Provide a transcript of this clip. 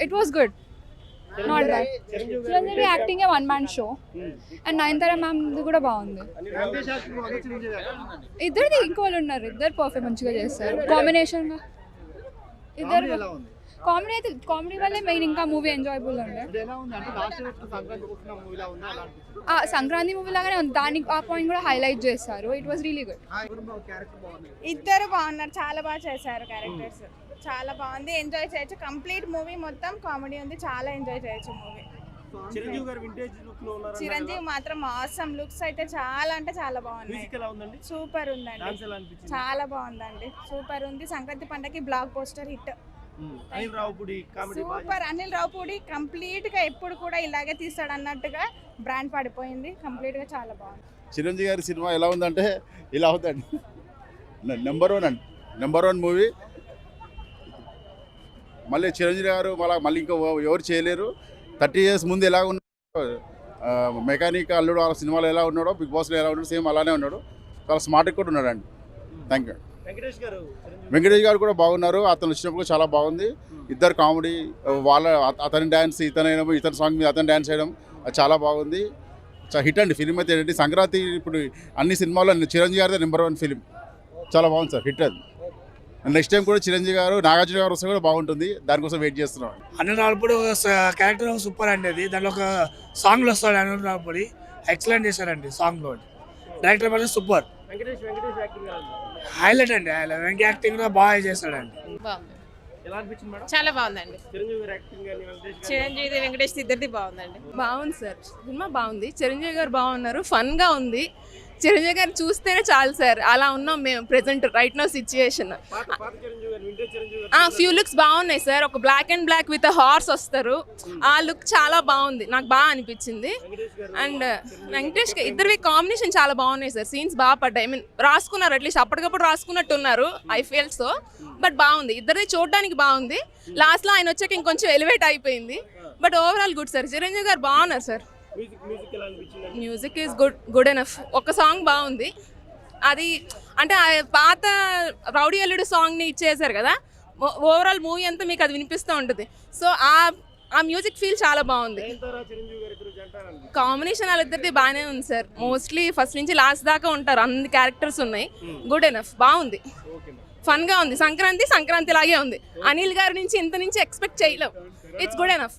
It was good. Not bad. Chiranjeevi acting a one man show. And Nayanthara ma'am కూడా బాగుంది. ఇద్దరిది equal ఉన్నారు. ఇద్దరు పర్ఫెక్ట్ మంచిగా చేస్తారు. కాంబినేషన్ గా ఇద్దరు కామెడీ వల్లే మెయిన్ ఇంకా మూవీ ఎంజాయబుల్ ఉండే. సంక్రాంతి మూవీ లాగానే ఉంది. దానికి ఆ పాయింట్ కూడా హైలైట్ చేస్తారు. It was really good. ఇద్దరు బాగున్నారు. చాలా బాగా చేశారు క్యారెక్టర్స్. చాలా బాగుంది. ఎంజాయ్ చేయొచ్చు. కంప్లీట్ మూవీ మొత్తం కామెడీ ఉంది. చాలా ఎంజాయ్ చేయొచ్చు మూవీ. చిరంజీవి మాత్రం ఆసమ్ లుక్స్ అయితే చాలా అంటే చాలా బాగున్నాయి. సూపర్ ఉందండి. చాలా బాగుందండి. సూపర్ ఉంది. సంక్రాంతి పండగకి blockbuster hit. Super. Anil Ravipudi complete గా ఎప్పుడు కూడా ఇలాగే తీస్తాడు అన్నట్టుగా బ్రాండ్ పడిపోయింది. కంప్లీట్ గా చాలా బాగుంది. చిరంజీవి గారి సినిమా ఎలా ఉందంటే ఇలా అవుతాండి. నెంబర్ 1 అండి. Number 1 movie. మళ్ళీ చిరంజీవి గారు మళ్ళీ ఇంకా ఎవరు చేయలేరు. 30 years ముందు ఎలా ఉన్నాడో మెకానిక్ అల్లుడు ఆ సినిమాలో ఎలా ఉన్నాడో, బిగ్ బాస్లో ఎలా ఉన్నాడో సేమ్ అలానే ఉన్నాడు. చాలా స్మార్ట్గా కూడా ఉన్నాడు అండి. Thank you. వెంకటేష్ గారు కూడా బాగున్నారు. అతను వచ్చినప్పుడు చాలా బాగుంది. ఇద్దరు కామెడీ, అతని డ్యాన్స్ ఇతని సాంగ్ మీద అతను డ్యాన్స్ చేయడం అది చాలా బాగుంది. హిట్ అండి ఫిలిం అయితే. ఏంటంటే సంక్రాంతి ఇప్పుడు అన్ని సినిమాల్లో చిరంజీవి గారిదే నెంబర్ 1 ఫిలిం. చాలా బాగుంది సార్. హిట్ అది. నెక్స్ట్ టైం కూడా చిరంజీవి గారు, నాగార్జున గారు వస్తే కూడా బాగుంటుంది. దానికోసం వెయిట్ చేస్తున్నాం. అనిల్ రావుపూడి క్యారెక్టర్ సూపర్ అండి. అది దాంట్లో ఒక సాంగ్లో వస్తాడు అనిల్ రావుపూడి. ఎక్సలెంట్ చేశారండి సాంగ్లో. డైరెక్టర్ మాత్రం సూపర్. హైలైట్ అండి. వెంకీ యాక్టింగ్ కూడా బాగా చేశాడండి. చాలా బాగుందండి. చిరంజీవి వెంకటేష్ ఇద్దరిది బాగుందండి. బాగుంది సార్. సినిమా బాగుంది. చిరంజీవి గారు బాగున్నారు. ఫన్ గా ఉంది. చిరంజీవి గారు చూస్తేనే చాలు సార్. అలా ఉన్నాం మేము present right now situation. Few looks బాగున్నాయి సార్. ఒక black and black with horse వస్తారు. ఆ లుక్ చాలా బాగుంది. నాకు బాగా అనిపించింది. అండ్ వెంకటేష్ ఇద్దరివి కాంబినేషన్ చాలా బాగున్నాయి సార్. సీన్స్ బాగా పడ్డాయి. రాసుకున్నారు. అట్లీస్ట్ అప్పటికప్పుడు రాసుకున్నట్టు ఉన్నారు. I feel so. బట్ బాగుంది. ఇద్దరిది చూడడానికి బాగుంది. లాస్ట్లో ఆయన వచ్చాక ఇంకొంచెం ఎలివేట్ అయిపోయింది. But overall good sir. Chiranjeevi గారు బాగున్నారు sir. Music is good enough. ఒక సాంగ్ బాగుంది. అది అంటే పాత రౌడీ అల్లుడు సాంగ్ని ఇచ్చేసారు కదా. ఓవరాల్ మూవీ అంతా మీకు అది వినిపిస్తూ ఉంటుంది. సో ఆ మ్యూజిక్ ఫీల్ చాలా బాగుంది. కాంబినేషన్ వాళ్ళిద్దరిది బాగానే ఉంది సార్. మోస్ట్లీ ఫస్ట్ నుంచి లాస్ట్ దాకా ఉంటారు. అన్ని క్యారెక్టర్స్ ఉన్నాయి. Good enough. బాగుంది. ఫన్గా ఉంది. సంక్రాంతి లాగే ఉంది. అనిల్ గారి నుంచి ఇంత నుంచి ఎక్స్పెక్ట్ చేయలేం. It's good enough.